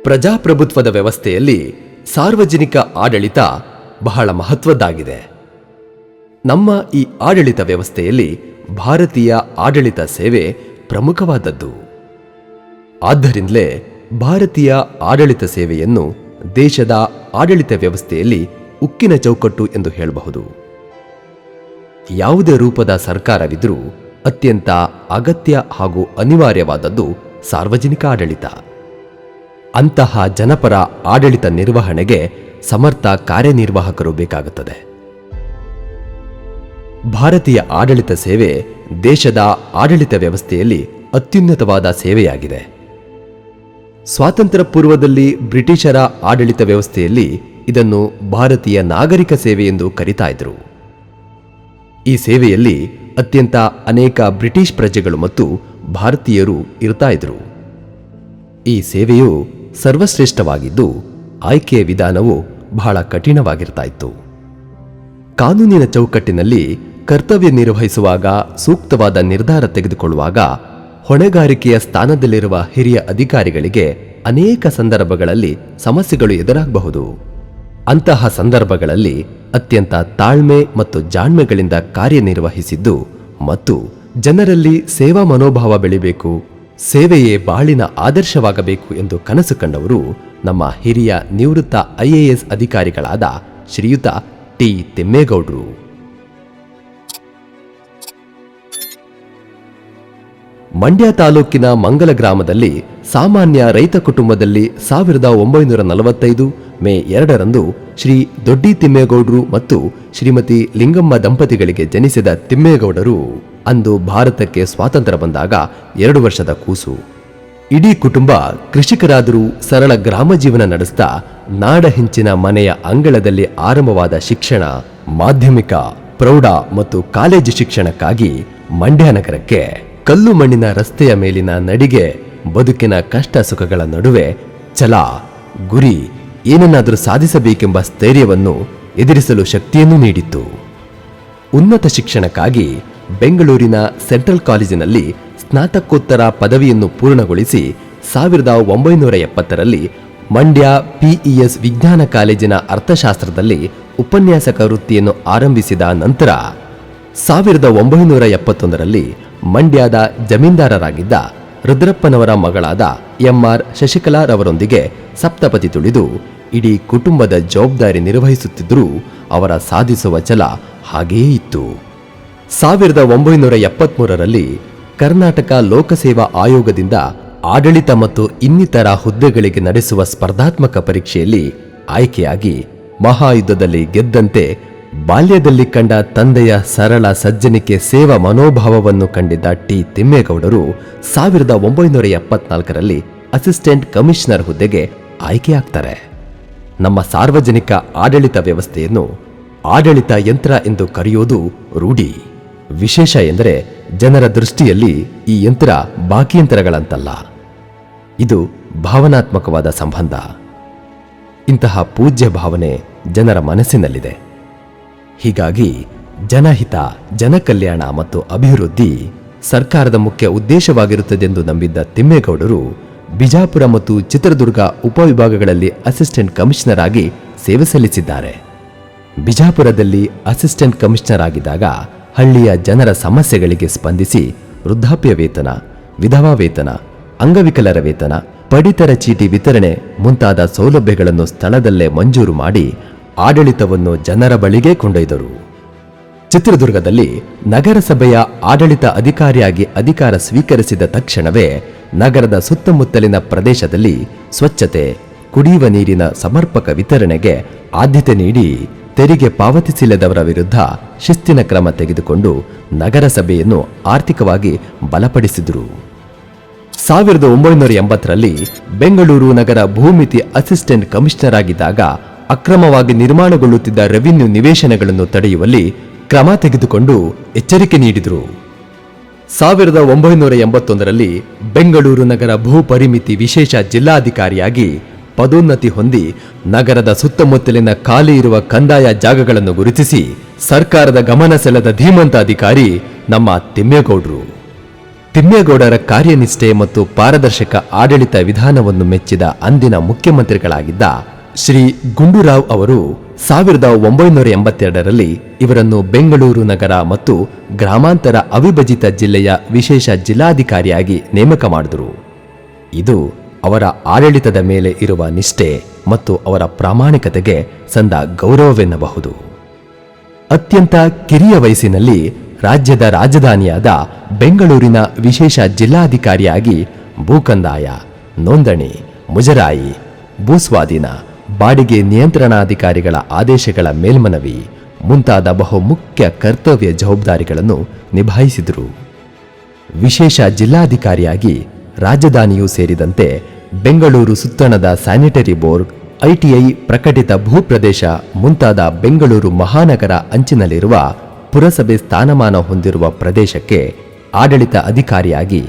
ಪ್ರಜಾಪ್ರಭುತ್ವದ ವ್ಯವಸ್ಥೆಯಲ್ಲಿ ಸಾರ್ವಜನಿಕ ಆಡಳಿತ ಬಹಳ ಮಹತ್ವದ್ದಾಗಿದೆ. ನಮ್ಮ ಈ ಆಡಳಿತ ವ್ಯವಸ್ಥೆಯಲ್ಲಿ ಭಾರತೀಯ ಆಡಳಿತ ಸೇವೆ ಪ್ರಮುಖವಾದದ್ದು. ಆದ್ದರಿಂದಲೇ ಭಾರತೀಯ ಆಡಳಿತ ಸೇವೆಯನ್ನು ದೇಶದ ಆಡಳಿತ ವ್ಯವಸ್ಥೆಯಲ್ಲಿ ಉಕ್ಕಿನ ಚೌಕಟ್ಟು ಎಂದು ಹೇಳಬಹುದು. ಯಾವುದೇ ರೂಪದ ಸರ್ಕಾರವಿದ್ರೂ ಅತ್ಯಂತ ಅಗತ್ಯ ಹಾಗೂ ಅನಿವಾರ್ಯವಾದದ್ದು ಸಾರ್ವಜನಿಕ ಆಡಳಿತ. ಅಂತಹ ಜನಪರ ಆಡಳಿತ ನಿರ್ವಹಣೆಗೆ ಸಮರ್ಥ ಕಾರ್ಯನಿರ್ವಾಹಕರು ಬೇಕಾಗುತ್ತದೆ. ಭಾರತೀಯ ಆಡಳಿತ ಸೇವೆ ದೇಶದ ಆಡಳಿತ ವ್ಯವಸ್ಥೆಯಲ್ಲಿ ಅತ್ಯುನ್ನತವಾದ ಸೇವೆಯಾಗಿದೆ. ಸ್ವಾತಂತ್ರ್ಯ ಪೂರ್ವದಲ್ಲಿ ಬ್ರಿಟಿಷರ ಆಡಳಿತ ವ್ಯವಸ್ಥೆಯಲ್ಲಿ ಇದನ್ನು ಭಾರತೀಯ ನಾಗರಿಕ ಸೇವೆ ಎಂದು ಕರೀತಾ ಇದ್ರು. ಈ ಸೇವೆಯಲ್ಲಿ ಅತ್ಯಂತ ಅನೇಕ ಬ್ರಿಟಿಷ್ ಪ್ರಜೆಗಳು ಮತ್ತು ಭಾರತೀಯರು ಇರ್ತಾ ಇದ್ರು. ಈ ಸೇವೆಯು ಸರ್ವಶ್ರೇಷ್ಠವಾಗಿದ್ದು ಆಯ್ಕೆಯ ವಿಧಾನವು ಬಹಳ ಕಠಿಣವಾಗಿರ್ತಾ ಇತ್ತು. ಕಾನೂನಿನ ಚೌಕಟ್ಟಿನಲ್ಲಿ ಕರ್ತವ್ಯ ನಿರ್ವಹಿಸುವಾಗ, ಸೂಕ್ತವಾದ ನಿರ್ಧಾರ ತೆಗೆದುಕೊಳ್ಳುವಾಗ ಹೊಣೆಗಾರಿಕೆಯ ಸ್ಥಾನದಲ್ಲಿರುವ ಹಿರಿಯ ಅಧಿಕಾರಿಗಳಿಗೆ ಅನೇಕ ಸಂದರ್ಭಗಳಲ್ಲಿ ಸಮಸ್ಯೆಗಳು ಎದುರಾಗಬಹುದು. ಅಂತಹ ಸಂದರ್ಭಗಳಲ್ಲಿ ಅತ್ಯಂತ ತಾಳ್ಮೆ ಮತ್ತು ಜಾಣ್ಮೆಗಳಿಂದ ಕಾರ್ಯನಿರ್ವಹಿಸಿದ್ದು ಮತ್ತು ಜನರಲ್ಲಿ ಸೇವಾ ಮನೋಭಾವ ಬೆಳಿಬೇಕು, ಸೇವೆಯೇ ಬಾಳಿನ ಆದರ್ಶವಾಗಬೇಕು ಎಂದು ಕನಸು ಕಂಡವರು ನಮ್ಮ ಹಿರಿಯ ನಿವೃತ್ತ IAS ಅಧಿಕಾರಿಗಳಾದ ಶ್ರೀಯುತ ಟಿ ತಿಮ್ಮೇಗೌಡರು. ಮಂಡ್ಯ ತಾಲೂಕಿನ ಮಂಗಲ ಗ್ರಾಮದಲ್ಲಿ ಸಾಮಾನ್ಯ ರೈತ ಕುಟುಂಬದಲ್ಲಿ 1945 ಮೇ 2ರಂದು ಶ್ರೀ ದೊಡ್ಡಿ ತಿಮ್ಮೇಗೌಡರು ಮತ್ತು ಶ್ರೀಮತಿ ಲಿಂಗಮ್ಮ ದಂಪತಿಗಳಿಗೆ ಜನಿಸಿದ ತಿಮ್ಮೇಗೌಡರು ಅಂದು ಭಾರತಕ್ಕೆ ಸ್ವಾತಂತ್ರ್ಯ ಬಂದಾಗ 2 ವರ್ಷದ ಕೂಸು. ಇಡೀ ಕುಟುಂಬ ಕೃಷಿಕರಾದರೂ ಸರಳ ಗ್ರಾಮ ಜೀವನ ನಡೆಸ್ತಾ ನಾಡ ಹೆಂಚಿನ ಮನೆಯ ಅಂಗಳದಲ್ಲಿ ಆರಂಭವಾದ ಶಿಕ್ಷಣ, ಮಾಧ್ಯಮಿಕ, ಪ್ರೌಢ ಮತ್ತು ಕಾಲೇಜು ಶಿಕ್ಷಣಕ್ಕಾಗಿ ಮಂಡ್ಯ ನಗರಕ್ಕೆ ಕಲ್ಲು ಮಣ್ಣಿನ ರಸ್ತೆಯ ಮೇಲಿನ ನಡಿಗೆ, ಬದುಕಿನ ಕಷ್ಟ ಸುಖಗಳ ನಡುವೆ ಛಲ, ಗುರಿ, ಏನನ್ನಾದರೂ ಸಾಧಿಸಬೇಕೆಂಬ ಸ್ಥೈರ್ಯವನ್ನು ಎದುರಿಸಲು ಶಕ್ತಿಯನ್ನು ನೀಡಿತ್ತು. ಉನ್ನತ ಶಿಕ್ಷಣಕ್ಕಾಗಿ ಬೆಂಗಳೂರಿನ ಸೆಂಟ್ರಲ್ ಕಾಲೇಜಿನಲ್ಲಿ ಸ್ನಾತಕೋತ್ತರ ಪದವಿಯನ್ನು ಪೂರ್ಣಗೊಳಿಸಿ 1970ರಲ್ಲಿ ಮಂಡ್ಯ PES ವಿಜ್ಞಾನ ಕಾಲೇಜಿನ ಅರ್ಥಶಾಸ್ತ್ರದಲ್ಲಿ ಉಪನ್ಯಾಸಕ ವೃತ್ತಿಯನ್ನು ಆರಂಭಿಸಿದ ನಂತರ 1971ರಲ್ಲಿ ಮಂಡ್ಯದ ಜಮೀನ್ದಾರರಾಗಿದ್ದ ರುದ್ರಪ್ಪನವರ ಮಗಳಾದ MR ಶಶಿಕಲಾರವರೊಂದಿಗೆ ಸಪ್ತಪದಿ ತುಳಿದು ಇಡೀ ಕುಟುಂಬದ ಜವಾಬ್ದಾರಿ ನಿರ್ವಹಿಸುತ್ತಿದ್ದರೂ ಅವರ ಸಾಧಿಸುವ ಛಲ ಹಾಗೆಯೇ ಇತ್ತು. 1973ರಲ್ಲಿ ಕರ್ನಾಟಕ ಲೋಕಸೇವಾ ಆಯೋಗದಿಂದ ಆಡಳಿತ ಮತ್ತು ಇನ್ನಿತರ ಹುದ್ದೆಗಳಿಗೆ ನಡೆಸುವ ಸ್ಪರ್ಧಾತ್ಮಕ ಪರೀಕ್ಷೆಯಲ್ಲಿ ಆಯ್ಕೆಯಾಗಿ ಮಹಾಯುದ್ಧದಲ್ಲಿ ಗೆದ್ದಂತೆ ಬಾಲ್ಯದಲ್ಲಿ ಕಂಡ ತಂದೆಯ ಸರಳ ಸಜ್ಜನಿಕೆ ಸೇವಾ ಮನೋಭಾವವನ್ನು ಕಂಡಿದ್ದ ಟಿ ತಿಮ್ಮೇಗೌಡರು 1974ರಲ್ಲಿ ಅಸಿಸ್ಟೆಂಟ್ ಕಮಿಷನರ್ ಹುದ್ದೆಗೆ ಆಯ್ಕೆಯಾಗ್ತಾರೆ. ನಮ್ಮ ಸಾರ್ವಜನಿಕ ಆಡಳಿತ ವ್ಯವಸ್ಥೆಯನ್ನು ಆಡಳಿತ ಯಂತ್ರ ಎಂದು ಕರೆಯೋದು ರೂಢಿ. ವಿಶೇಷ ಎಂದರೆ ಜನರ ದೃಷ್ಟಿಯಲ್ಲಿ ಈ ಯಂತ್ರ ಬಾಕಿ ಯಂತ್ರಗಳಂತಲ್ಲ, ಇದು ಭಾವನಾತ್ಮಕವಾದ ಸಂಬಂಧ. ಇಂತಹ ಪೂಜ್ಯ ಭಾವನೆ ಜನರ ಮನಸ್ಸಿನಲ್ಲಿದೆ. ಹೀಗಾಗಿ ಜನಹಿತ, ಜನಕಲ್ಯಾಣ ಮತ್ತು ಅಭಿವೃದ್ಧಿ ಸರ್ಕಾರದ ಮುಖ್ಯ ಉದ್ದೇಶವಾಗಿರುತ್ತದೆಂದು ನಂಬಿದ್ದ ತಿಮ್ಮೇಗೌಡರು ಬಿಜಾಪುರ ಮತ್ತು ಚಿತ್ರದುರ್ಗ ಉಪವಿಭಾಗಗಳಲ್ಲಿ ಅಸಿಸ್ಟೆಂಟ್ ಕಮಿಷನರ್ ಆಗಿ ಸೇವೆ ಸಲ್ಲಿಸಿದ್ದಾರೆ. ಬಿಜಾಪುರದಲ್ಲಿ ಅಸಿಸ್ಟೆಂಟ್ ಕಮಿಷನರ್ ಆಗಿದ್ದಾಗ ಹಳ್ಳಿಯ ಜನರ ಸಮಸ್ಯೆಗಳಿಗೆ ಸ್ಪಂದಿಸಿ ವೃದ್ಧಾಪ್ಯ ವೇತನ, ವಿಧವಾ ವೇತನ, ಅಂಗವಿಕಲರ ವೇತನ, ಪಡಿತರ ಚೀಟಿ ವಿತರಣೆ ಮುಂತಾದ ಸೌಲಭ್ಯಗಳನ್ನು ಸ್ಥಳದಲ್ಲೇ ಮಂಜೂರು ಮಾಡಿ ಆಡಳಿತವನ್ನು ಜನರ ಬಳಿಗೆ ಕೊಂಡೊಯ್ದರು. ಚಿತ್ರದುರ್ಗದಲ್ಲಿ ನಗರಸಭೆಯ ಆಡಳಿತ ಅಧಿಕಾರಿಯಾಗಿ ಅಧಿಕಾರ ಸ್ವೀಕರಿಸಿದ ತಕ್ಷಣವೇ ನಗರದ ಸುತ್ತಮುತ್ತಲಿನ ಪ್ರದೇಶದಲ್ಲಿ ಸ್ವಚ್ಛತೆ, ಕುಡಿಯುವ ನೀರಿನ ಸಮರ್ಪಕ ವಿತರಣೆಗೆ ಆದ್ಯತೆ ನೀಡಿ ತೆರಿಗೆ ಪಾವತಿಸಿಲ್ಲದವರ ವಿರುದ್ಧ ಶಿಸ್ತಿನ ಕ್ರಮ ತೆಗೆದುಕೊಂಡು ನಗರಸಭೆಯನ್ನು ಆರ್ಥಿಕವಾಗಿ ಬಲಪಡಿಸಿದರು. 1980ರಲ್ಲಿ ಬೆಂಗಳೂರು ನಗರ ಭೂಮಿತಿ ಅಸಿಸ್ಟೆಂಟ್ ಕಮಿಷನರ್ ಆಗಿದ್ದಾಗ ಅಕ್ರಮವಾಗಿ ನಿರ್ಮಾಣಗೊಳ್ಳುತ್ತಿದ್ದ ರೆವಿನ್ಯೂ ನಿವೇಶನಗಳನ್ನು ತಡೆಯುವಲ್ಲಿ ಕ್ರಮ ತೆಗೆದುಕೊಂಡು ಎಚ್ಚರಿಕೆ ನೀಡಿದರು. 1981ರಲ್ಲಿ ಬೆಂಗಳೂರು ನಗರ ಭೂ ಪರಿಮಿತಿ ವಿಶೇಷ ಜಿಲ್ಲಾಧಿಕಾರಿಯಾಗಿ ಪದೋನ್ನತಿ ಹೊಂದಿ ನಗರದ ಸುತ್ತಮುತ್ತಲಿನ ಖಾಲಿ ಇರುವ ಕಂದಾಯ ಜಾಗಗಳನ್ನು ಗುರುತಿಸಿ ಸರ್ಕಾರದ ಗಮನ ಸೆಳೆದ ಧೀಮಂತ ಅಧಿಕಾರಿ ನಮ್ಮ ತಿಮ್ಮೇಗೌಡರು. ತಿಮ್ಮೇಗೌಡರ ಕಾರ್ಯನಿಷ್ಠೆ ಮತ್ತು ಪಾರದರ್ಶಕ ಆಡಳಿತ ವಿಧಾನವನ್ನು ಮೆಚ್ಚಿದ ಅಂದಿನ ಮುಖ್ಯಮಂತ್ರಿಗಳಾಗಿದ್ದ ಶ್ರೀ ಗುಂಡೂರಾವ್ ಅವರು 1982ರಲ್ಲಿ ಇವರನ್ನು ಬೆಂಗಳೂರು ನಗರ ಮತ್ತು ಗ್ರಾಮಾಂತರ ಅವಿಭಜಿತ ಜಿಲ್ಲೆಯ ವಿಶೇಷ ಜಿಲ್ಲಾಧಿಕಾರಿಯಾಗಿ ನೇಮಕ ಮಾಡಿದರು. ಇದು ಅವರ ಆಡಳಿತದ ಮೇಲೆ ಇರುವ ನಿಷ್ಠೆ ಮತ್ತು ಅವರ ಪ್ರಾಮಾಣಿಕತೆಗೆ ಸಂದ ಗೌರವವೆನ್ನಬಹುದು. ಅತ್ಯಂತ ಕಿರಿಯ ವಯಸ್ಸಿನಲ್ಲಿ ರಾಜ್ಯದ ರಾಜಧಾನಿಯಾದ ಬೆಂಗಳೂರಿನ ವಿಶೇಷ ಜಿಲ್ಲಾಧಿಕಾರಿಯಾಗಿ ಭೂಕಂದಾಯ, ನೋಂದಣಿ, ಮುಜರಾಯಿ, ಭೂಸ್ವಾಧೀನ, ಬಾಡಿಗೆ ನಿಯಂತ್ರಣಾಧಿಕಾರಿಗಳ ಆದೇಶಗಳ ಮೇಲ್ಮನವಿ ಮುಂತಾದ ಬಹುಮುಖ್ಯ ಕರ್ತವ್ಯ ಜವಾಬ್ದಾರಿಗಳನ್ನು ನಿಭಾಯಿಸಿದರು. ವಿಶೇಷ ಜಿಲ್ಲಾಧಿಕಾರಿಯಾಗಿ ರಾಜಧಾನಿಯೂ ಸೇರಿದಂತೆ ಬೆಂಗಳೂರು ಸುತ್ತಣದ ಸ್ಯಾನಿಟರಿ ಬೋರ್ಡ್, ಐಟಿಐ, ಪ್ರಕಟಿತ ಭೂಪ್ರದೇಶ ಮುಂತಾದ ಬೆಂಗಳೂರು ಮಹಾನಗರ ಅಂಚಿನಲ್ಲಿರುವ ಪುರಸಭೆ ಸ್ಥಾನಮಾನ ಹೊಂದಿರುವ ಪ್ರದೇಶಕ್ಕೆ ಆಡಳಿತ ಅಧಿಕಾರಿಯಾಗಿ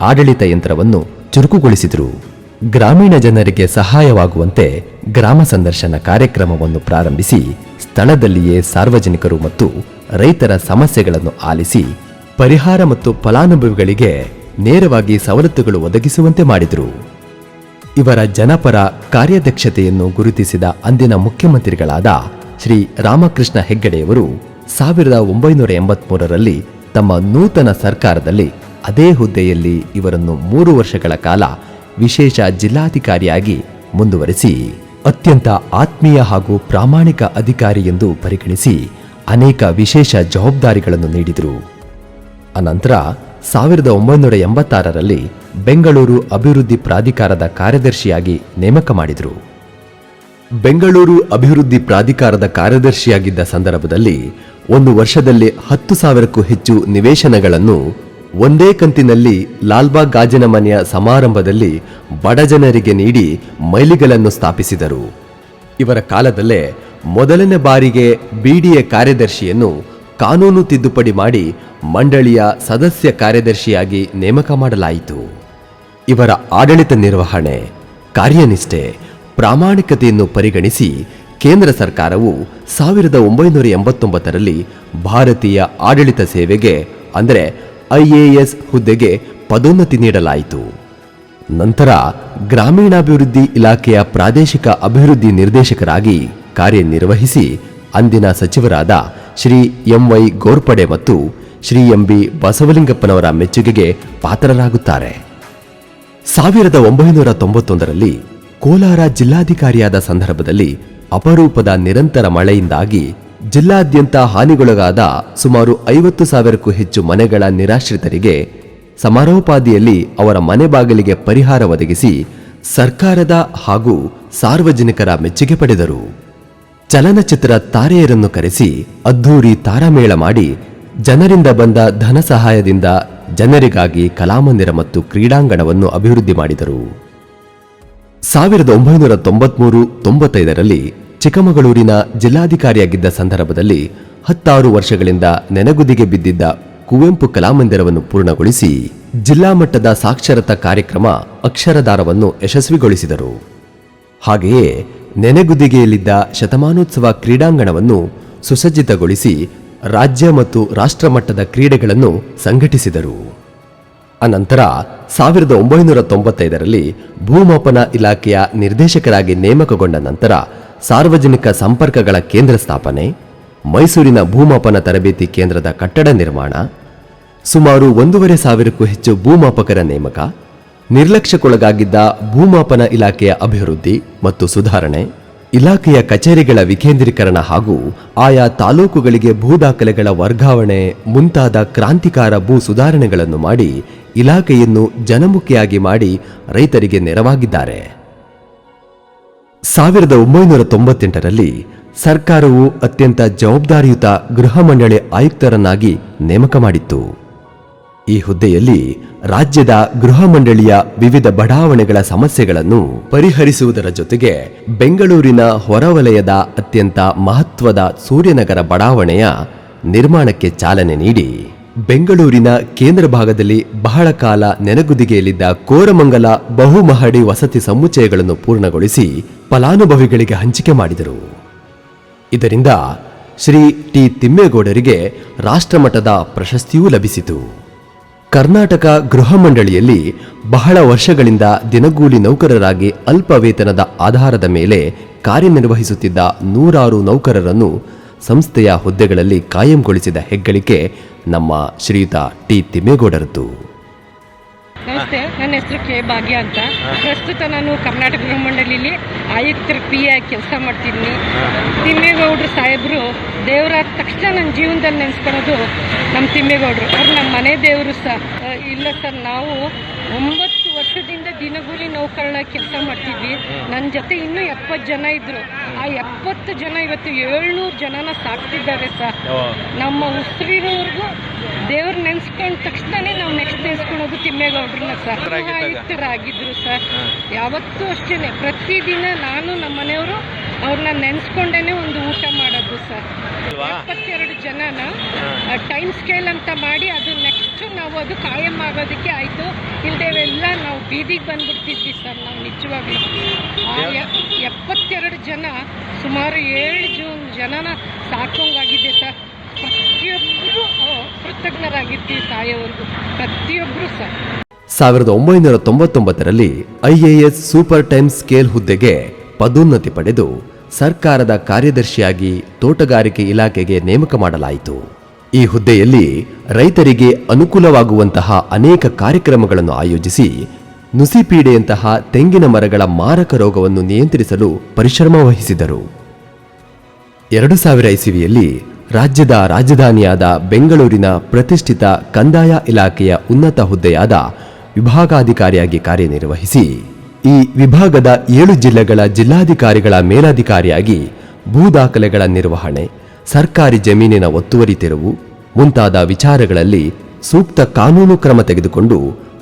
ಆಡಳಿತ ಯಂತ್ರವನ್ನು ಚುರುಕುಗೊಳಿಸಿದರು. ಗ್ರಾಮೀಣ ಜನರಿಗೆ ಸಹಾಯವಾಗುವಂತೆ ಗ್ರಾಮ ಸಂದರ್ಶನ ಕಾರ್ಯಕ್ರಮವನ್ನು ಪ್ರಾರಂಭಿಸಿ ಸ್ಥಳದಲ್ಲಿಯೇ ಸಾರ್ವಜನಿಕರು ಮತ್ತು ರೈತರ ಸಮಸ್ಯೆಗಳನ್ನು ಆಲಿಸಿ ಪರಿಹಾರ ಮತ್ತು ಫಲಾನುಭವಿಗಳಿಗೆ ನೇರವಾಗಿ ಸವಲತ್ತುಗಳು ಒದಗಿಸುವಂತೆ ಮಾಡಿದರು. ಇವರ ಜನಪರ ಕಾರ್ಯದಕ್ಷತೆಯನ್ನು ಗುರುತಿಸಿದ ಅಂದಿನ ಮುಖ್ಯಮಂತ್ರಿಗಳಾದ ಶ್ರೀ ರಾಮಕೃಷ್ಣ ಹೆಗ್ಗಡೆಯವರು 1983ರಲ್ಲಿ ತಮ್ಮ ನೂತನ ಸರ್ಕಾರದಲ್ಲಿ ಅದೇ ಹುದ್ದೆಯಲ್ಲಿ ಇವರನ್ನು 3 ವರ್ಷಗಳ ಕಾಲ ವಿಶೇಷ ಜಿಲ್ಲಾಧಿಕಾರಿಯಾಗಿ ಮುಂದುವರೆಸಿ ಅತ್ಯಂತ ಆತ್ಮೀಯ ಹಾಗೂ ಪ್ರಾಮಾಣಿಕ ಅಧಿಕಾರಿ ಎಂದು ಪರಿಗಣಿಸಿ ಅನೇಕ ವಿಶೇಷ ಜವಾಬ್ದಾರಿಗಳನ್ನು ನೀಡಿದರು. ಅನಂತರ 1986ರಲ್ಲಿ ಬೆಂಗಳೂರು ಅಭಿವೃದ್ಧಿ ಪ್ರಾಧಿಕಾರದ ಕಾರ್ಯದರ್ಶಿಯಾಗಿ ನೇಮಕ ಮಾಡಿದರು. ಬೆಂಗಳೂರು ಅಭಿವೃದ್ಧಿ ಪ್ರಾಧಿಕಾರದ ಕಾರ್ಯದರ್ಶಿಯಾಗಿದ್ದ ಸಂದರ್ಭದಲ್ಲಿ 1 ವರ್ಷದಲ್ಲಿ 10,000ಕ್ಕೂ ಹೆಚ್ಚು ನಿವೇಶನಗಳನ್ನು ಒಂದೇ ಕಂತಿನಲ್ಲಿ ಲಾಲ್ಬಾಗ್ ಗಾಜಿನ ಮನೆಯ ಸಮಾರಂಭದಲ್ಲಿ ಬಡಜನರಿಗೆ ನೀಡಿ ಮೈಲಿಗಲನ್ನು ಸ್ಥಾಪಿಸಿದರು. ಇವರ ಕಾಲದಲ್ಲೇ ಮೊದಲನೇ ಬಾರಿಗೆ ಬಿಡಿಎ ಕಾರ್ಯದರ್ಶಿಯನ್ನು ಕಾನೂನು ತಿದ್ದುಪಡಿ ಮಾಡಿ ಮಂಡಳಿಯ ಸದಸ್ಯ ಕಾರ್ಯದರ್ಶಿಯಾಗಿ ನೇಮಕ ಮಾಡಲಾಯಿತು. ಇವರ ಆಡಳಿತ ನಿರ್ವಹಣೆ, ಕಾರ್ಯನಿಷ್ಠೆ, ಪ್ರಾಮಾಣಿಕತೆಯನ್ನು ಪರಿಗಣಿಸಿ ಕೇಂದ್ರ ಸರ್ಕಾರವು 1989ರಲ್ಲಿ ಭಾರತೀಯ ಆಡಳಿತ ಸೇವೆಗೆ ಅಂದರೆ IAS ಹುದ್ದೆಗೆ ಪದೋನ್ನತಿ ನೀಡಲಾಯಿತು. ನಂತರ ಗ್ರಾಮೀಣಾಭಿವೃದ್ಧಿ ಇಲಾಖೆಯ ಪ್ರಾದೇಶಿಕ ಅಭಿವೃದ್ಧಿ ನಿರ್ದೇಶಕರಾಗಿ ಕಾರ್ಯನಿರ್ವಹಿಸಿ ಅಂದಿನ ಸಚಿವರಾದ ಶ್ರೀ MY ಗೋರ್ಪಡೆ ಮತ್ತು ಶ್ರೀ MB ಬಸವಲಿಂಗಪ್ಪನವರ ಮೆಚ್ಚುಗೆಗೆ ಪಾತ್ರರಾಗುತ್ತಾರೆ. 1991ರಲ್ಲಿ ಕೋಲಾರ ಜಿಲ್ಲಾಧಿಕಾರಿಯಾದ ಸಂದರ್ಭದಲ್ಲಿ ಅಪರೂಪದ ನಿರಂತರ ಮಳೆಯಿಂದಾಗಿ ಜಿಲ್ಲಾದ್ಯಂತ ಹಾನಿಗೊಳಗಾದ ಸುಮಾರು 50,000ಕ್ಕೂ ಹೆಚ್ಚು ಮನೆಗಳ ನಿರಾಶ್ರಿತರಿಗೆ ಸಮಾರೋಪಾದಿಯಲ್ಲಿ ಅವರ ಮನೆ ಬಾಗಿಲಿಗೆ ಪರಿಹಾರ ಒದಗಿಸಿ ಸರ್ಕಾರದ ಹಾಗೂ ಸಾರ್ವಜನಿಕರ ಮೆಚ್ಚುಗೆ ಪಡೆದರು. ಚಲನಚಿತ್ರ ತಾರೆಯರನ್ನು ಕರೆಸಿ ಅದ್ಧೂರಿ ತಾರಮೇಳ ಮಾಡಿ ಜನರಿಂದ ಬಂದ ಧನ ಸಹಾಯದಿಂದ ಜನರಿಗಾಗಿ ಕಲಾಮಂದಿರ ಮತ್ತು ಕ್ರೀಡಾಂಗಣವನ್ನು ಅಭಿವೃದ್ಧಿ ಮಾಡಿದರು. 1993-95ರಲ್ಲಿ ಚಿಕ್ಕಮಗಳೂರಿನ ಜಿಲ್ಲಾಧಿಕಾರಿಯಾಗಿದ್ದ ಸಂದರ್ಭದಲ್ಲಿ 16 ವರ್ಷಗಳಿಂದ ನೆನಗುದಿಗೆ ಬಿದ್ದಿದ್ದ ಕುವೆಂಪು ಕಲಾಮಂದಿರವನ್ನು ಪೂರ್ಣಗೊಳಿಸಿ ಜಿಲ್ಲಾ ಮಟ್ಟದ ಸಾಕ್ಷರತಾ ಕಾರ್ಯಕ್ರಮ ಅಕ್ಷರದಾರವನ್ನು ಯಶಸ್ವಿಗೊಳಿಸಿದರು. ಹಾಗೆಯೇ ನೆನೆಗುದಿಗೆಯಲ್ಲಿದ್ದ ಶತಮಾನೋತ್ಸವ ಕ್ರೀಡಾಂಗಣವನ್ನು ಸುಸಜ್ಜಿತಗೊಳಿಸಿ ರಾಜ್ಯ ಮತ್ತು ರಾಷ್ಟ್ರ ಮಟ್ಟದ ಕ್ರೀಡೆಗಳನ್ನು ಸಂಘಟಿಸಿದರು. ಅನಂತರ 1995ರಲ್ಲಿ ಭೂಮಾಪನ ಇಲಾಖೆಯ ನಿರ್ದೇಶಕರಾಗಿ ನೇಮಕಗೊಂಡ ನಂತರ ಸಾರ್ವಜನಿಕ ಸಂಪರ್ಕಗಳ ಕೇಂದ್ರ ಸ್ಥಾಪನೆ, ಮೈಸೂರಿನ ಭೂಮಾಪನ ತರಬೇತಿ ಕೇಂದ್ರದ ಕಟ್ಟಡ ನಿರ್ಮಾಣ, ಸುಮಾರು 1,500ಕ್ಕೂ ಹೆಚ್ಚು ಭೂಮಾಪಕರ ನೇಮಕ, ನಿರ್ಲಕ್ಷ್ಯಕ್ಕೊಳಗಾಗಿದ್ದ ಭೂಮಾಪನ ಇಲಾಖೆಯ ಅಭಿವೃದ್ಧಿ ಮತ್ತು ಸುಧಾರಣೆ, ಇಲಾಖೆಯ ಕಚೇರಿಗಳ ವಿಕೇಂದ್ರೀಕರಣ ಹಾಗೂ ಆಯಾ ತಾಲೂಕುಗಳಿಗೆ ಭೂ ದಾಖಲೆಗಳ ವರ್ಗಾವಣೆ ಮುಂತಾದ ಕ್ರಾಂತಿಕಾರ ಭೂ ಸುಧಾರಣೆಗಳನ್ನು ಮಾಡಿ ಇಲಾಖೆಯನ್ನು ಜನಮುಖಿಯಾಗಿ ಮಾಡಿ ರೈತರಿಗೆ ನೆರವಾಗಿದ್ದಾರೆ. 1998ರಲ್ಲಿ ಸರ್ಕಾರವು ಅತ್ಯಂತ ಜವಾಬ್ದಾರಿಯುತ ಗೃಹ ಮಂಡಳಿ ಆಯುಕ್ತರನ್ನಾಗಿ ನೇಮಕ ಮಾಡಿತ್ತು. ಈ ಹುದ್ದೆಯಲ್ಲಿ ರಾಜ್ಯದ ಗೃಹ ಮಂಡಳಿಯ ವಿವಿಧ ಬಡಾವಣೆಗಳ ಸಮಸ್ಯೆಗಳನ್ನು ಪರಿಹರಿಸುವುದರ ಜೊತೆಗೆ ಬೆಂಗಳೂರಿನ ಹೊರವಲಯದ ಅತ್ಯಂತ ಮಹತ್ವದ ಸೂರ್ಯನಗರ ಬಡಾವಣೆಯ ನಿರ್ಮಾಣಕ್ಕೆ ಚಾಲನೆ ನೀಡಿ ಬೆಂಗಳೂರಿನ ಕೇಂದ್ರ ಭಾಗದಲ್ಲಿ ಬಹಳ ಕಾಲ ನೆನಗುದಿಗೆಯಲ್ಲಿದ್ದ ಕೋರಮಂಗಲ ಬಹುಮಹಡಿ ವಸತಿ ಸಮುಚ್ಚಯಗಳನ್ನು ಪೂರ್ಣಗೊಳಿಸಿ ಫಲಾನುಭವಿಗಳಿಗೆ ಹಂಚಿಕೆ ಮಾಡಿದರು. ಇದರಿಂದ ಶ್ರೀ ಟಿ ತಿಮ್ಮೇಗೌಡರಿಗೆ ರಾಷ್ಟ್ರಮಟ್ಟದ ಪ್ರಶಸ್ತಿಯೂ ಲಭಿಸಿತು. ಕರ್ನಾಟಕ ಗೃಹ ಮಂಡಳಿಯಲ್ಲಿ ಬಹಳ ವರ್ಷಗಳಿಂದ ದಿನಗೂಲಿ ನೌಕರರಾಗಿ ಅಲ್ಪ ವೇತನದ ಆಧಾರದ ಮೇಲೆ ಕಾರ್ಯನಿರ್ವಹಿಸುತ್ತಿದ್ದ 100 ನೌಕರರನ್ನು ಸಂಸ್ಥೆಯ ಹುದ್ದೆಗಳಲ್ಲಿ ಕಾಯಂಗೊಳಿಸಿದ ಹೆಗ್ಗಳಿಕೆ ನಮ್ಮ ಶ್ರೀಯುತ ಟಿ ತಿಮ್ಮೇಗೌಡರದ್ದು. ನಮಸ್ತೆ, ನನ್ನ ಹೆಸರು ಕೆ ಭಾಗ್ಯ ಅಂತ. ಪ್ರಸ್ತುತ ನಾನು ಕರ್ನಾಟಕ ಗೃಹ ಮಂಡಳಿಲಿ ಆಯುಕ್ತರ PA ಆಗಿ ಕೆಲಸ ಮಾಡ್ತಿದ್ದೀನಿ. ತಿಮ್ಮೇಗೌಡರು ಸಾಹೇಬರು ದೇವರಾದ ತಕ್ಷಣ ನನ್ನ ಜೀವನದಲ್ಲಿ ನೆನೆಸ್ಕೊಳ್ಳೋದು ನಮ್ಮ ತಿಮ್ಮೇಗೌಡರು. ಅವ್ರು ನಮ್ಮ ಮನೆ ದೇವರು ಇಲ್ಲ ಸರ್. ನಾವು 9 ವರ್ಷದಿಂದ ದಿನಗೂಲಿ ನೌಕರರಾಗಿ ಕೆಲಸ ಮಾಡ್ತಿದ್ವಿ. ನನ್ನ ಜೊತೆ ಇನ್ನೂ 70 ಜನ ಇದ್ರು. ಆ 70 ಜನ ಇವತ್ತು 700 ಜನನ ಸಾಕ್ತಿದ್ದಾರೆ ಸರ್. ನಮ್ಮ ಉಸಿರಿರೋವರೆಗೂ ದೇವ್ರು ನೆನೆಸ್ಕೊಂಡ ತಕ್ಷಣನೇ ನಾವು ನೆಕ್ಸ್ಟ್ ನೆನೆಸ್ಕೊಳ್ಳೋದು ತಿಮ್ಮೇಗೌಡ್ರನ್ನ ಸರ್. ಆಯುಕ್ತರಾಗಿದ್ರು ಸರ್. ಯಾವತ್ತೂ ಅಷ್ಟೇ, ಪ್ರತಿದಿನ ನಾನು ನಮ್ಮ ಮನೆಯವರು ಅವ್ರನ್ನ ನೆನೆಸ್ಕೊಂಡೇನೆ ಒಂದು ಊಟ ಮಾಡೋದು ಸರ್. 72 ಜನನ ಟೈಮ್ ಸ್ಕೇಲ್ ಅಂತ ಮಾಡಿ ಅದು ನೆಕ್ಸ್ಟ್ ನಾವು ಅದು ಕಾಯಂ ಆಗೋದಕ್ಕೆ ಆಯಿತು. ಇಲ್ದೇವೆಲ್ಲ ನಾವು ಬೀದಿಗೆ ಬಂದ್ಬಿಡ್ತಿದ್ವಿ ಸರ್. ನಾವು ನಿಜವಾಗ್ಲೂ 72 ಜನ ಸುಮಾರು 7 ಜನನ ಸಾಕೋಂಗಾಗಿದೆ ಸರ್. ಪ್ರತಿಯೊಬ್ಬರು ಕೃತಜ್ಞರಾಗಿರ್ತೀವಿ ತಾಯಿಯವ್ರಿಗೂ, ಪ್ರತಿಯೊಬ್ಬರು ಸರ್. 1999ರಲ್ಲಿ IAS ಸೂಪರ್ ಟೈಮ್ ಸ್ಕೇಲ್ ಹುದ್ದೆಗೆ ಪದೋನ್ನತಿ ಪಡೆದು ಸರ್ಕಾರದ ಕಾರ್ಯದರ್ಶಿಯಾಗಿ ತೋಟಗಾರಿಕೆ ಇಲಾಖೆಗೆ ನೇಮಕ ಮಾಡಲಾಯಿತು. ಈ ಹುದ್ದೆಯಲ್ಲಿ ರೈತರಿಗೆ ಅನುಕೂಲವಾಗುವಂತಹ ಅನೇಕ ಕಾರ್ಯಕ್ರಮಗಳನ್ನು ಆಯೋಜಿಸಿ ನುಸಿಪೀಡೆಯಂತಹ ತೆಂಗಿನ ಮರಗಳ ಮಾರಕ ರೋಗವನ್ನು ನಿಯಂತ್ರಿಸಲು ಪರಿಶ್ರಮ ವಹಿಸಿದರು. 2000 ಇಸವಿಯಲ್ಲಿ ರಾಜ್ಯದ ರಾಜಧಾನಿಯಾದ ಬೆಂಗಳೂರಿನ ಪ್ರತಿಷ್ಠಿತ ಕಂದಾಯ ಇಲಾಖೆಯ ಉನ್ನತ ಹುದ್ದೆಯಾದ ವಿಭಾಗಾಧಿಕಾರಿಯಾಗಿ ಕಾರ್ಯನಿರ್ವಹಿಸಿ ಈ ವಿಭಾಗದ 7 ಜಿಲ್ಲೆಗಳ ಜಿಲ್ಲಾಧಿಕಾರಿಗಳ ಮೇಲಾಧಿಕಾರಿಯಾಗಿ ಭೂ ದಾಖಲೆಗಳ ನಿರ್ವಹಣೆ, ಸರ್ಕಾರಿ ಜಮೀನಿನ ಒತ್ತುವರಿ ತೆರವು ಮುಂತಾದ ವಿಚಾರಗಳಲ್ಲಿ ಸೂಕ್ತ ಕಾನೂನು ಕ್ರಮ ತೆಗೆದುಕೊಂಡು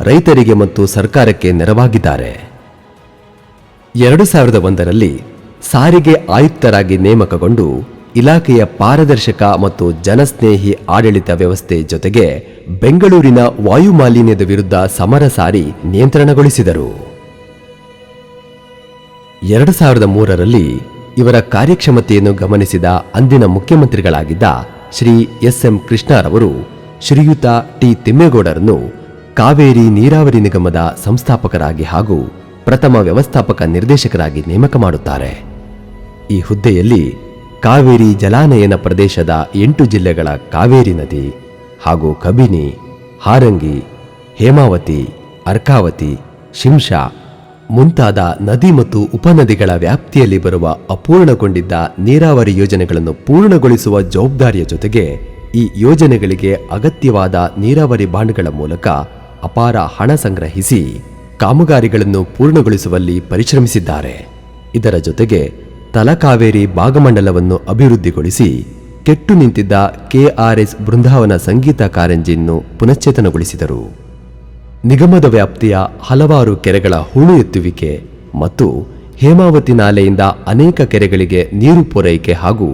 ರೈತರಿಗೆ ಮತ್ತು ಸರ್ಕಾರಕ್ಕೆ ನೆರವಾಗಿದ್ದಾರೆ. 2001ರಲ್ಲಿ ಸಾರಿಗೆ ಆಯುಕ್ತರಾಗಿ ನೇಮಕಗೊಂಡು ಇಲಾಖೆಯ ಪಾರದರ್ಶಕ ಮತ್ತು ಜನಸ್ನೇಹಿ ಆಡಳಿತ ವ್ಯವಸ್ಥೆ ಜೊತೆಗೆ ಬೆಂಗಳೂರಿನ ವಾಯು ಮಾಲಿನ್ಯದ ವಿರುದ್ಧ ಸಮರ ಸಾರಿ ನಿಯಂತ್ರಣಗೊಳಿಸಿದರು. 2003ರಲ್ಲಿ ಇವರ ಕಾರ್ಯಕ್ಷಮತೆಯನ್ನು ಗಮನಿಸಿದ ಅಂದಿನ ಮುಖ್ಯಮಂತ್ರಿಗಳಾಗಿದ್ದ ಶ್ರೀ SM ಕೃಷ್ಣರವರು ಶ್ರೀಯುತ ಟಿ ತಿಮ್ಮೇಗೌಡರನ್ನು ಕಾವೇರಿ ನೀರಾವರಿ ನಿಗಮದ ಸಂಸ್ಥಾಪಕರಾಗಿ ಹಾಗೂ ಪ್ರಥಮ ವ್ಯವಸ್ಥಾಪಕ ನಿರ್ದೇಶಕರಾಗಿ ನೇಮಕ ಮಾಡುತ್ತಾರೆ. ಈ ಹುದ್ದೆಯಲ್ಲಿ ಕಾವೇರಿ ಜಲಾನಯನ ಪ್ರದೇಶದ 8 ಜಿಲ್ಲೆಗಳ ಕಾವೇರಿ ನದಿ ಹಾಗೂ ಕಬಿನಿ, ಹಾರಂಗಿ, ಹೇಮಾವತಿ, ಅರ್ಕಾವತಿ, ಶಿಂಷಾ ಮುಂತಾದ ನದಿ ಮತ್ತು ಉಪನದಿಗಳ ವ್ಯಾಪ್ತಿಯಲ್ಲಿ ಬರುವ ಅಪೂರ್ಣಗೊಂಡಿದ್ದ ನೀರಾವರಿ ಯೋಜನೆಗಳನ್ನು ಪೂರ್ಣಗೊಳಿಸುವ ಜವಾಬ್ದಾರಿಯ ಜೊತೆಗೆ ಈ ಯೋಜನೆಗಳಿಗೆ ಅಗತ್ಯವಾದ ನೀರಾವರಿ ಬಾಂಡ್ಗಳ ಮೂಲಕ ಅಪಾರ ಹಣ ಸಂಗ್ರಹಿಸಿ ಕಾಮಗಾರಿಗಳನ್ನು ಪೂರ್ಣಗೊಳಿಸುವಲ್ಲಿ ಪರಿಶ್ರಮಿಸಿದ್ದಾರೆ. ಇದರ ಜೊತೆಗೆ ತಲಕಾವೇರಿ ಭಾಗಮಂಡಲವನ್ನು ಅಭಿವೃದ್ಧಿಗೊಳಿಸಿ ಕೆಟ್ಟು ನಿಂತಿದ್ದ KRS ಬೃಂದಾವನ ಸಂಗೀತ ಕಾರಂಜಿಯನ್ನು ಪುನಶ್ಚೇತನಗೊಳಿಸಿದರು. ನಿಗಮದ ವ್ಯಾಪ್ತಿಯ ಹಲವಾರು ಕೆರೆಗಳ ಹೂಳು ಎತ್ತುವಿಕೆ ಮತ್ತು ಹೇಮಾವತಿ ನಾಲೆಯಿಂದ ಅನೇಕ ಕೆರೆಗಳಿಗೆ ನೀರು ಪೂರೈಕೆ ಹಾಗೂ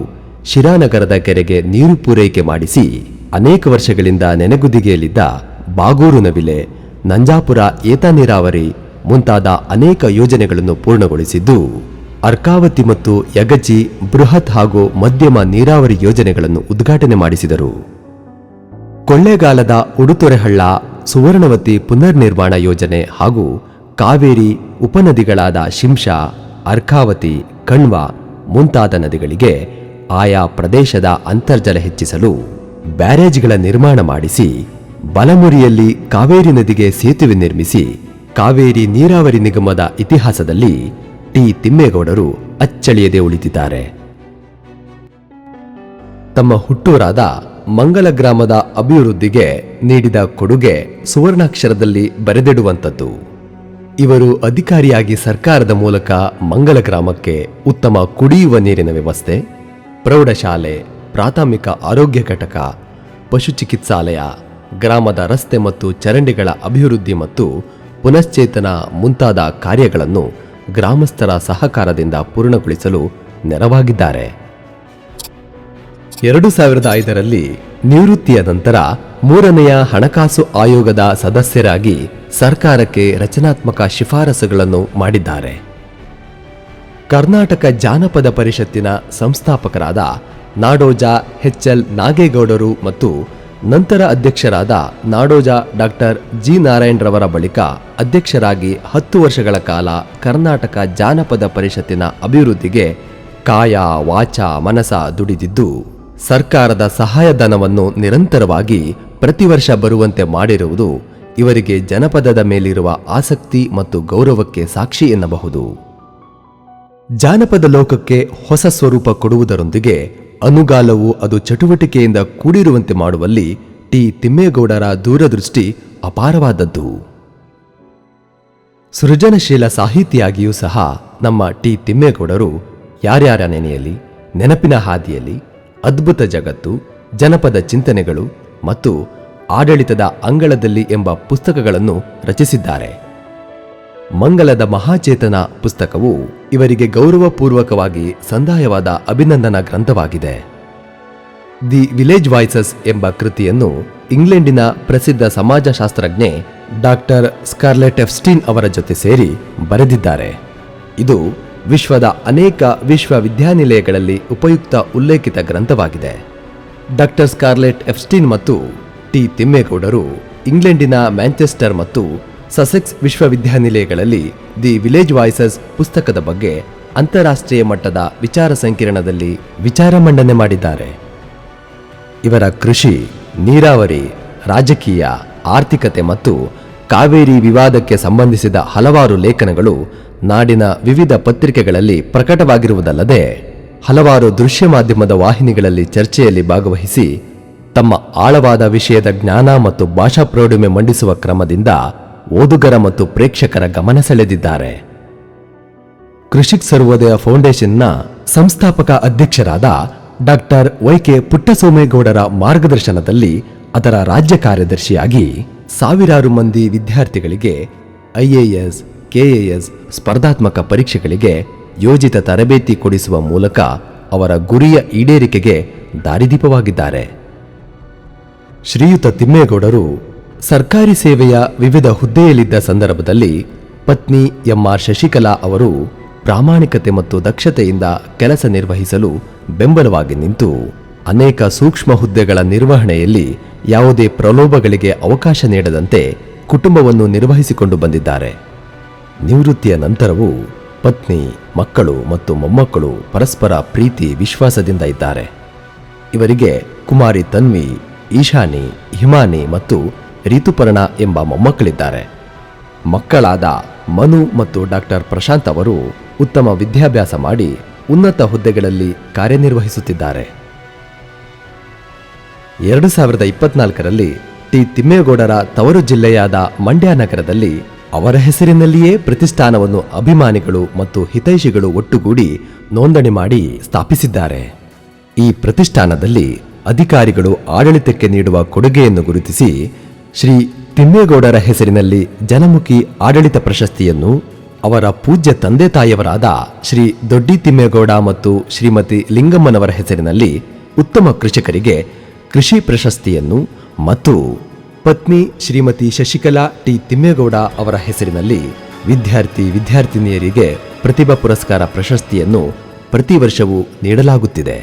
ಶಿರಾನಗರದ ಕೆರೆಗೆ ನೀರು ಪೂರೈಕೆ ಮಾಡಿಸಿ ಅನೇಕ ವರ್ಷಗಳಿಂದ ನೆನೆಗುದಿಗೆಯಲ್ಲಿದ್ದ ಬಾಗೂರು ನವಿಲೆ, ನಂಜಾಪುರ ಏತ ನೀರಾವರಿ ಮುಂತಾದ ಅನೇಕ ಯೋಜನೆಗಳನ್ನು ಪೂರ್ಣಗೊಳಿಸಿದ್ದು ಅರ್ಕಾವತಿ ಮತ್ತು ಯಗಚಿ ಬೃಹತ್ ಹಾಗೂ ಮಧ್ಯಮ ನೀರಾವರಿ ಯೋಜನೆಗಳನ್ನು ಉದ್ಘಾಟನೆ ಮಾಡಿಸಿದರು. ಕೊಳ್ಳೇಗಾಲದ ಉಡುತೊರೆಹಳ್ಳ ಸುವರ್ಣವತಿ ಪುನರ್ನಿರ್ಮಾಣ ಯೋಜನೆ ಹಾಗೂ ಕಾವೇರಿ ಉಪನದಿಗಳಾದ ಶಿಂಷಾ, ಅರ್ಕಾವತಿ, ಕಣ್ವ ಮುಂತಾದ ನದಿಗಳಿಗೆ ಆಯಾ ಪ್ರದೇಶದ ಅಂತರ್ಜಲ ಹೆಚ್ಚಿಸಲು ಬ್ಯಾರೇಜ್ಗಳ ನಿರ್ಮಾಣ ಮಾಡಿಸಿ ಬಲಮುರಿಯಲ್ಲಿ ಕಾವೇರಿ ನದಿಗೆ ಸೇತುವೆ ನಿರ್ಮಿಸಿ ಕಾವೇರಿ ನೀರಾವರಿ ನಿಗಮದ ಇತಿಹಾಸದಲ್ಲಿ ಟಿ ತಿಮ್ಮೇಗೌಡರು ಅಚ್ಚಳಿಯದೆ ಉಳಿದಿದ್ದಾರೆ. ತಮ್ಮ ಹುಟ್ಟೂರಾದ ಮಂಗಲ ಗ್ರಾಮದ ಅಭಿವೃದ್ಧಿಗೆ ನೀಡಿದ ಕೊಡುಗೆ ಸುವರ್ಣಾಕ್ಷರದಲ್ಲಿ ಬರೆದಿಡುವಂಥದ್ದು. ಇವರು ಅಧಿಕಾರಿಯಾಗಿ ಸರ್ಕಾರದ ಮೂಲಕ ಮಂಗಲ ಗ್ರಾಮಕ್ಕೆ ಉತ್ತಮ ಕುಡಿಯುವ ನೀರಿನ ವ್ಯವಸ್ಥೆ, ಪ್ರೌಢಶಾಲೆ, ಪ್ರಾಥಮಿಕ ಆರೋಗ್ಯ ಘಟಕ, ಪಶು ಚಿಕಿತ್ಸಾಲಯ, ಗ್ರಾಮದ ರಸ್ತೆ ಮತ್ತು ಚರಂಡಿಗಳ ಅಭಿವೃದ್ಧಿ ಮತ್ತು ಪುನಶ್ಚೇತನ ಮುಂತಾದ ಕಾರ್ಯಗಳನ್ನು ಗ್ರಾಮಸ್ಥರ ಸಹಕಾರದಿಂದ ಪೂರ್ಣಗೊಳಿಸಲು ನೆರವಾಗಿದ್ದಾರೆ. 2005ರಲ್ಲಿ ನಿವೃತ್ತಿಯ ನಂತರ 3ನೆಯ ಹಣಕಾಸು ಆಯೋಗದ ಸದಸ್ಯರಾಗಿ ಸರ್ಕಾರಕ್ಕೆ ರಚನಾತ್ಮಕ ಶಿಫಾರಸುಗಳನ್ನು ಮಾಡಿದ್ದಾರೆ. ಕರ್ನಾಟಕ ಜಾನಪದ ಪರಿಷತ್ತಿನ ಸಂಸ್ಥಾಪಕರಾದ ನಾಡೋಜ HL ನಾಗೇಗೌಡರು ಮತ್ತು ನಂತರ ಅಧ್ಯಕ್ಷರಾದ ನಾಡೋಜ ಡಾಕ್ಟರ್ ಜಿ ನಾರಾಯಣರವರ ಬಳಿಕ ಅಧ್ಯಕ್ಷರಾಗಿ 10 ವರ್ಷಗಳ ಕಾಲ ಕರ್ನಾಟಕ ಜಾನಪದ ಪರಿಷತ್ತಿನ ಅಭಿವೃದ್ಧಿಗೆ ಕಾಯ ವಾಚ ಮನಸ ದುಡಿದಿದ್ದು ಸರ್ಕಾರದ ಸಹಾಯಧನವನ್ನು ನಿರಂತರವಾಗಿ ಪ್ರತಿ ವರ್ಷ ಬರುವಂತೆ ಮಾಡಿರುವುದು ಇವರಿಗೆ ಜನಪದದ ಮೇಲಿರುವ ಆಸಕ್ತಿ ಮತ್ತು ಗೌರವಕ್ಕೆ ಸಾಕ್ಷಿ ಎನ್ನಬಹುದು. ಜಾನಪದ ಲೋಕಕ್ಕೆ ಹೊಸ ಸ್ವರೂಪ ಕೊಡುವುದರೊಂದಿಗೆ ಅನುಗಾಲವು ಅದು ಚಟುವಟಿಕೆಯಿಂದ ಕೂಡಿರುವಂತೆ ಮಾಡುವಲ್ಲಿ ಟಿ ತಿಮ್ಮೇಗೌಡರ ದೂರದೃಷ್ಟಿ ಅಪಾರವಾದದ್ದು. ಸೃಜನಶೀಲ ಸಾಹಿತಿಯಾಗಿಯೂ ಸಹ ನಮ್ಮ ಟಿ ತಿಮ್ಮೇಗೌಡರು ಯಾರ್ಯಾರ ನೆನೆಯಲ್ಲಿ, ನೆನಪಿನ ಹಾದಿಯಲ್ಲಿ, ಅದ್ಭುತ ಜಗತ್ತು, ಜನಪದ ಚಿಂತನೆಗಳು ಮತ್ತು ಆಡಳಿತದ ಅಂಗಳದಲ್ಲಿ ಎಂಬ ಪುಸ್ತಕಗಳನ್ನು ರಚಿಸಿದ್ದಾರೆ. ಮಂಗಲದ ಮಹಾಚೇತನ ಪುಸ್ತಕವು ಇವರಿಗೆ ಗೌರವಪೂರ್ವಕವಾಗಿ ಸಂದಾಯವಾದ ಅಭಿನಂದನಾ ಗ್ರಂಥವಾಗಿದೆ. ದಿ ವಿಲೇಜ್ ವಾಯ್ಸಸ್ ಎಂಬ ಕೃತಿಯನ್ನು ಇಂಗ್ಲೆಂಡಿನ ಪ್ರಸಿದ್ಧ ಸಮಾಜಶಾಸ್ತ್ರಜ್ಞೆ ಡಾಕ್ಟರ್ ಸ್ಕಾರ್ಲೆಟ್ ಎಫ್ಸ್ಟೀನ್ ಅವರ ಜೊತೆ ಸೇರಿ ಬರೆದಿದ್ದಾರೆ. ಇದು ವಿಶ್ವದ ಅನೇಕ ವಿಶ್ವವಿದ್ಯಾನಿಲಯಗಳಲ್ಲಿ ಉಪಯುಕ್ತ ಉಲ್ಲೇಖಿತ ಗ್ರಂಥವಾಗಿದೆ. ಡಾಕ್ಟರ್ ಸ್ಕಾರ್ಲೆಟ್ ಎಫ್ಸ್ಟೀನ್ ಮತ್ತು ಟಿ ತಿಮ್ಮೇಗೌಡರು ಇಂಗ್ಲೆಂಡಿನ ಮ್ಯಾಂಚೆಸ್ಟರ್ ಮತ್ತು ಸಸೆಕ್ಸ್ ವಿಶ್ವವಿದ್ಯಾನಿಲಯಗಳಲ್ಲಿ ದಿ ವಿಲೇಜ್ ವಾಯ್ಸಸ್ ಪುಸ್ತಕದ ಬಗ್ಗೆ ಅಂತಾರಾಷ್ಟ್ರೀಯ ಮಟ್ಟದ ವಿಚಾರ ಸಂಕಿರಣದಲ್ಲಿ ವಿಚಾರ ಮಂಡನೆ ಮಾಡಿದ್ದಾರೆ. ಇವರ ಕೃಷಿ, ನೀರಾವರಿ, ರಾಜಕೀಯ, ಆರ್ಥಿಕತೆ ಮತ್ತು ಕಾವೇರಿ ವಿವಾದಕ್ಕೆ ಸಂಬಂಧಿಸಿದ ಹಲವಾರು ಲೇಖನಗಳು ನಾಡಿನ ವಿವಿಧ ಪತ್ರಿಕೆಗಳಲ್ಲಿ ಪ್ರಕಟವಾಗಿರುವುದಲ್ಲದೆ ಹಲವಾರು ದೃಶ್ಯ ಮಾಧ್ಯಮದ ವಾಹಿನಿಗಳಲ್ಲಿ ಚರ್ಚೆಯಲ್ಲಿ ಭಾಗವಹಿಸಿ ತಮ್ಮ ಆಳವಾದ ವಿಷಯದ ಜ್ಞಾನ ಮತ್ತು ಭಾಷಾ ಪ್ರೌಢಿಮೆ ಮಂಡಿಸುವ ಕ್ರಮದಿಂದ ಓದುಗರ ಮತ್ತು ಪ್ರೇಕ್ಷಕರ ಗಮನ ಸೆಳೆದಿದ್ದಾರೆ. ಕೃಷಿಕ್ ಸರ್ವೋದಯ ಫೌಂಡೇಶನ್ನ ಸಂಸ್ಥಾಪಕ ಅಧ್ಯಕ್ಷರಾದ ಡಾಕ್ಟರ್ ವೈ.ಕೆ. ಪುಟ್ಟಸೋಮೇಗೌಡರ ಮಾರ್ಗದರ್ಶನದಲ್ಲಿ ಅದರ ರಾಜ್ಯ ಕಾರ್ಯದರ್ಶಿಯಾಗಿ ಸಾವಿರಾರು ಮಂದಿ ವಿದ್ಯಾರ್ಥಿಗಳಿಗೆ ಐಎಎಸ್, ಕೆಎಎಸ್ ಸ್ಪರ್ಧಾತ್ಮಕ ಪರೀಕ್ಷೆಗಳಿಗೆ ಯೋಜಿತ ತರಬೇತಿ ಕೊಡಿಸುವ ಮೂಲಕ ಅವರ ಗುರಿಯ ಈಡೇರಿಕೆಗೆ ದಾರಿದೀಪವಾಗಿದ್ದಾರೆ. ಶ್ರೀಯುತ ತಿಮ್ಮೇಗೌಡರು ಸರ್ಕಾರಿ ಸೇವೆಯ ವಿವಿಧ ಹುದ್ದೆಯಲ್ಲಿದ್ದ ಸಂದರ್ಭದಲ್ಲಿ ಪತ್ನಿ ಎಂ.ಆರ್. ಶಶಿಕಲಾ ಅವರು ಪ್ರಾಮಾಣಿಕತೆ ಮತ್ತು ದಕ್ಷತೆಯಿಂದ ಕೆಲಸ ನಿರ್ವಹಿಸಲು ಬೆಂಬಲವಾಗಿ ನಿಂತು ಅನೇಕ ಸೂಕ್ಷ್ಮ ಹುದ್ದೆಗಳ ನಿರ್ವಹಣೆಯಲ್ಲಿ ಯಾವುದೇ ಪ್ರಲೋಭಗಳಿಗೆ ಅವಕಾಶ ನೀಡದಂತೆ ಕುಟುಂಬವನ್ನು ನಿರ್ವಹಿಸಿಕೊಂಡು ಬಂದಿದ್ದಾರೆ. ನಿವೃತ್ತಿಯ ನಂತರವೂ ಪತ್ನಿ, ಮಕ್ಕಳು ಮತ್ತು ಮೊಮ್ಮಕ್ಕಳು ಪರಸ್ಪರ ಪ್ರೀತಿ ವಿಶ್ವಾಸದಿಂದ ಇದ್ದಾರೆ. ಇವರಿಗೆ ಕುಮಾರಿ ತನ್ವಿ, ಈಶಾನಿ, ಹಿಮಾನಿ ಮತ್ತು ರಿತುಪರ್ಣ ಎಂಬ ಮೊಮ್ಮಕ್ಕಳಿದ್ದಾರೆ. ಮಕ್ಕಳಾದ ಮನು ಮತ್ತು ಡಾಕ್ಟರ್ ಪ್ರಶಾಂತ್ ಅವರು ಉತ್ತಮ ವಿದ್ಯಾಭ್ಯಾಸ ಮಾಡಿ ಉನ್ನತ ಹುದ್ದೆಗಳಲ್ಲಿ ಕಾರ್ಯನಿರ್ವಹಿಸುತ್ತಿದ್ದಾರೆ. 2024ರಲ್ಲಿ ಟಿ ತಿಮ್ಮೇಗೌಡರ ತವರು ಜಿಲ್ಲೆಯಾದ ಮಂಡ್ಯ ನಗರದಲ್ಲಿ ಅವರ ಹೆಸರಿನಲ್ಲಿಯೇ ಪ್ರತಿಷ್ಠಾನವನ್ನು ಅಭಿಮಾನಿಗಳು ಮತ್ತು ಹಿತೈಷಿಗಳು ಒಟ್ಟುಗೂಡಿ ನೋಂದಣಿ ಮಾಡಿ ಸ್ಥಾಪಿಸಿದ್ದಾರೆ. ಈ ಪ್ರತಿಷ್ಠಾನದಲ್ಲಿ ಅಧಿಕಾರಿಗಳು ಆಡಳಿತಕ್ಕೆ ನೀಡುವ ಕೊಡುಗೆಯನ್ನು ಗುರುತಿಸಿ ಶ್ರೀ ತಿಮ್ಮೇಗೌಡರ ಹೆಸರಿನಲ್ಲಿ ಜನಮುಖಿ ಆಡಳಿತ ಪ್ರಶಸ್ತಿಯನ್ನು, ಅವರ ಪೂಜ್ಯ ತಂದೆ ತಾಯಿಯವರಾದ ಶ್ರೀ ದೊಡ್ಡಿ ತಿಮ್ಮೇಗೌಡ ಮತ್ತು ಶ್ರೀಮತಿ ಲಿಂಗಮ್ಮನವರ ಹೆಸರಿನಲ್ಲಿ ಉತ್ತಮ ಕೃಷಿಕರಿಗೆ ಕೃಷಿ ಪ್ರಶಸ್ತಿಯನ್ನು ಮತ್ತು ಪತ್ನಿ ಶ್ರೀಮತಿ ಶಶಿಕಲಾ ಟಿ ತಿಮ್ಮೇಗೌಡ ಅವರ ಹೆಸರಿನಲ್ಲಿ ವಿದ್ಯಾರ್ಥಿನಿಯರಿಗೆ ಪ್ರತಿಭಾ ಪುರಸ್ಕಾರ ಪ್ರಶಸ್ತಿಯನ್ನು ಪ್ರತಿ ವರ್ಷವೂ ನೀಡಲಾಗುತ್ತಿದೆ.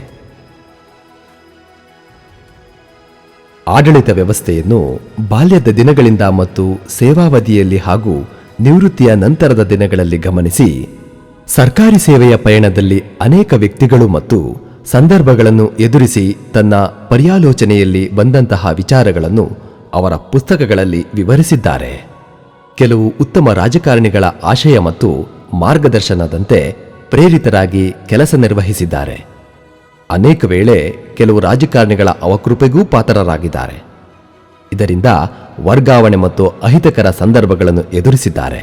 ಆಡಳಿತ ವ್ಯವಸ್ಥೆಯನ್ನು ಬಾಲ್ಯದ ದಿನಗಳಿಂದ ಮತ್ತು ಸೇವಾವಧಿಯಲ್ಲಿ ಹಾಗೂ ನಿವೃತ್ತಿಯ ನಂತರದ ದಿನಗಳಲ್ಲಿ ಗಮನಿಸಿ ಸರ್ಕಾರಿ ಸೇವೆಯ ಪಯಣದಲ್ಲಿ ಅನೇಕ ವ್ಯಕ್ತಿಗಳು ಮತ್ತು ಸಂದರ್ಭಗಳನ್ನು ಎದುರಿಸಿ ತನ್ನ ಪರ್ಯಾಲೋಚನೆಯಲ್ಲಿ ಬಂದಂತಹ ವಿಚಾರಗಳನ್ನು ಅವರ ಪುಸ್ತಕಗಳಲ್ಲಿ ವಿವರಿಸಿದ್ದಾರೆ. ಕೆಲವು ಉತ್ತಮ ರಾಜಕಾರಣಿಗಳ ಆಶಯ ಮತ್ತು ಮಾರ್ಗದರ್ಶನದಂತೆ ಪ್ರೇರಿತರಾಗಿ ಕೆಲಸ ನಿರ್ವಹಿಸಿದ್ದಾರೆ. ಅನೇಕ ವೇಳೆ ಕೆಲವು ರಾಜಕಾರಣಿಗಳ ಅವಕೃಪೆಗೂ ಪಾತ್ರರಾಗಿದ್ದಾರೆ. ಇದರಿಂದ ವರ್ಗಾವಣೆ ಮತ್ತು ಅಹಿತಕರ ಸಂದರ್ಭಗಳನ್ನು ಎದುರಿಸಿದ್ದಾರೆ.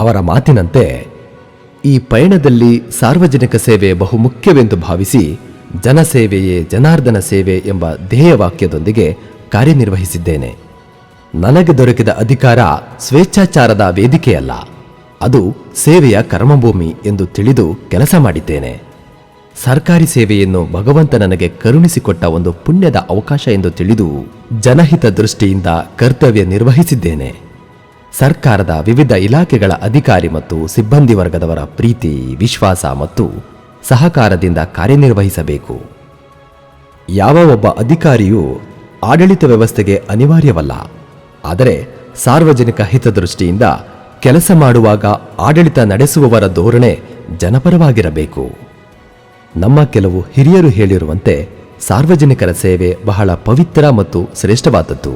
ಅವರ ಮಾತಿನಂತೆ ಈ ಪಯಣದಲ್ಲಿ ಸಾರ್ವಜನಿಕ ಸೇವೆ ಬಹುಮುಖ್ಯವೆಂದು ಭಾವಿಸಿ ಜನಸೇವೆಯೇ ಜನಾರ್ದನ ಸೇವೆ ಎಂಬ ಧ್ಯೇಯವಾಕ್ಯದೊಂದಿಗೆ ಕಾರ್ಯನಿರ್ವಹಿಸಿದ್ದೇನೆ. ನನಗೆ ದೊರಕಿದ ಅಧಿಕಾರ ಸ್ವೇಚ್ಛಾಚಾರದ ವೇದಿಕೆಯಲ್ಲ, ಅದು ಸೇವೆಯ ಕರ್ಮಭೂಮಿ ಎಂದು ತಿಳಿದು ಕೆಲಸ ಮಾಡಿದ್ದೇನೆ. ಸರ್ಕಾರಿ ಸೇವೆಯನ್ನು ಭಗವಂತ ನನಗೆ ಕರುಣಿಸಿಕೊಟ್ಟ ಒಂದು ಪುಣ್ಯದ ಅವಕಾಶ ಎಂದು ತಿಳಿದು ಜನಹಿತ ದೃಷ್ಟಿಯಿಂದ ಕರ್ತವ್ಯ ನಿರ್ವಹಿಸಿದ್ದೇನೆ. ಸರ್ಕಾರದ ವಿವಿಧ ಇಲಾಖೆಗಳ ಅಧಿಕಾರಿ ಮತ್ತು ಸಿಬ್ಬಂದಿ ವರ್ಗದವರ ಪ್ರೀತಿ, ವಿಶ್ವಾಸ ಮತ್ತು ಸಹಕಾರದಿಂದ ಕಾರ್ಯನಿರ್ವಹಿಸಬೇಕು. ಯಾವ ಒಬ್ಬ ಅಧಿಕಾರಿಯೂ ಆಡಳಿತ ವ್ಯವಸ್ಥೆಗೆ ಅನಿವಾರ್ಯವಲ್ಲ. ಆದರೆ ಸಾರ್ವಜನಿಕ ಹಿತದೃಷ್ಟಿಯಿಂದ ಕೆಲಸ ಮಾಡುವಾಗ ಆಡಳಿತ ನಡೆಸುವವರ ಧೋರಣೆ ಜನಪರವಾಗಿರಬೇಕು. ನಮ್ಮ ಕೆಲವು ಹಿರಿಯರು ಹೇಳಿರುವಂತೆ ಸಾರ್ವಜನಿಕರ ಸೇವೆ ಬಹಳ ಪವಿತ್ರ ಮತ್ತು ಶ್ರೇಷ್ಠವಾದದ್ದು.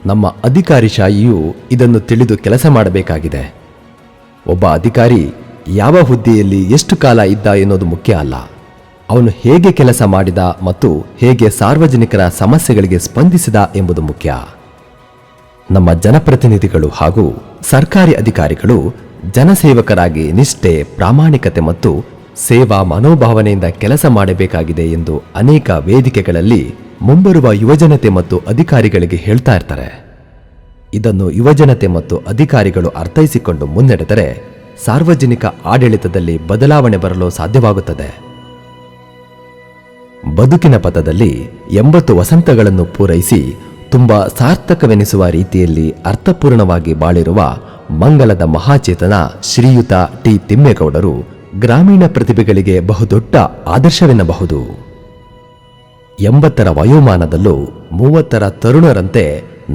ನಮ್ಮ ಅಧಿಕಾರಿಶಾಹಿಯು ಇದನ್ನು ತಿಳಿದು ಕೆಲಸ ಮಾಡಬೇಕಾಗಿದೆ. ಒಬ್ಬ ಅಧಿಕಾರಿ ಯಾವ ಹುದ್ದೆಯಲ್ಲಿ ಎಷ್ಟು ಕಾಲ ಇದ್ದ ಎನ್ನುವುದು ಮುಖ್ಯ ಅಲ್ಲ, ಅವನು ಹೇಗೆ ಕೆಲಸ ಮಾಡಿದ ಮತ್ತು ಹೇಗೆ ಸಾರ್ವಜನಿಕರ ಸಮಸ್ಯೆಗಳಿಗೆ ಸ್ಪಂದಿಸಿದ ಎಂಬುದು ಮುಖ್ಯ. ನಮ್ಮ ಜನಪ್ರತಿನಿಧಿಗಳು ಹಾಗೂ ಸರ್ಕಾರಿ ಅಧಿಕಾರಿಗಳು ಜನಸೇವಕರಾಗಿ ನಿಷ್ಠೆ, ಪ್ರಾಮಾಣಿಕತೆ ಮತ್ತು ಸೇವಾ ಮನೋಭಾವನೆಯಿಂದ ಕೆಲಸ ಮಾಡಬೇಕಾಗಿದೆ ಎಂದು ಅನೇಕ ವೇದಿಕೆಗಳಲ್ಲಿ ಮುಂಬರುವ ಯುವಜನತೆ ಮತ್ತು ಅಧಿಕಾರಿಗಳಿಗೆ ಹೇಳ್ತಾ ಇರ್ತಾರೆ. ಇದನ್ನು ಯುವಜನತೆ ಮತ್ತು ಅಧಿಕಾರಿಗಳು ಅರ್ಥೈಸಿಕೊಂಡು ಮುನ್ನಡೆದರೆ ಸಾರ್ವಜನಿಕ ಆಡಳಿತದಲ್ಲಿ ಬದಲಾವಣೆ ಬರಲು ಸಾಧ್ಯವಾಗುತ್ತದೆ. ಬದುಕಿನ ಪಥದಲ್ಲಿ 80 ವಸಂತಗಳನ್ನು ಪೂರೈಸಿ ತುಂಬಾ ಸಾರ್ಥಕವೆನಿಸುವ ರೀತಿಯಲ್ಲಿ ಅರ್ಥಪೂರ್ಣವಾಗಿ ಬಾಳಿರುವ ಮಂಗಲದ ಮಹಾಚೇತನ ಶ್ರೀಯುತ ಟಿ ತಿಮ್ಮೇಗೌಡರು ಗ್ರಾಮೀಣ ಪ್ರತಿಭೆಗಳಿಗೆ ಬಹುದೊಡ್ಡ ಆದರ್ಶವೆನ್ನಬಹುದು. 80ರ ವಯೋಮಾನದಲ್ಲೂ 30ರ ತರುಣರಂತೆ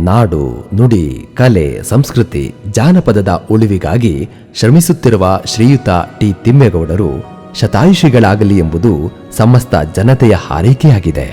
ನಾಡು, ನುಡಿ, ಕಲೆ, ಸಂಸ್ಕೃತಿ, ಜಾನಪದದ ಉಳಿವಿಗಾಗಿ ಶ್ರಮಿಸುತ್ತಿರುವ ಶ್ರೀಯುತ ಟಿ ತಿಮ್ಮೇಗೌಡರು ಶತಾಯುಷಿಗಳಾಗಲಿ ಎಂಬುದು ಸಮಸ್ತ ಜನತೆಯ ಹಾರೈಕೆಯಾಗಿದೆ.